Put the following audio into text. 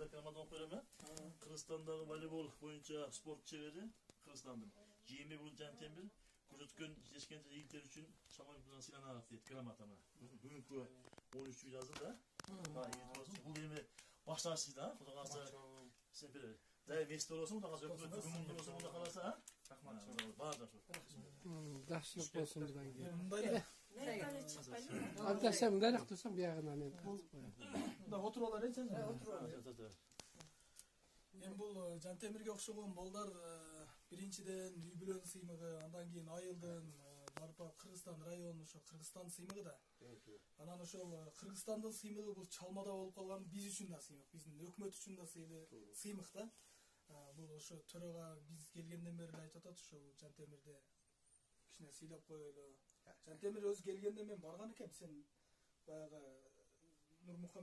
Кыргызстан командадан koyarım. Kırgızistan'da voleybol boyunca sport çeviri Kırgızistan'dım. 20 bu Cantemir. Kuzutgun işkence yiğitler için Çaman Sinan Ağat deyip gramatama. Bugünkü 13. yazı da. Bu benim başlarsıydı ha. Bu da kalsa sen bir de mesle olsun da kalsa öpüldü. Bugün olsun da kalsa ha. Bağırda şu. Yaxşılık olsun buradan gel. Ne çıkmayın? Arkadaşlar dayak tutsam bir yağına ne? Da oturalar echen. Мен бул Жантемирге окшогон балдар биринчиден үй бүлөнүн сыймыгы, андан кийин айылдын барпа Кыргызстан районунун ошо Кыргызстан сыймыгы да. Анан ошол Кыргызстандын сыймыгы бул чалмада болуп калган биз үчүн да сыймык, биздин өкмөт үчүн да сыймык да. Бул ошо төрага биз келгенден бери айтып атат, ошо Жантемирде кичине сыйлап коелу. Жантемир өзү келгенде мен барган экем, сен баягы Нурмухаммед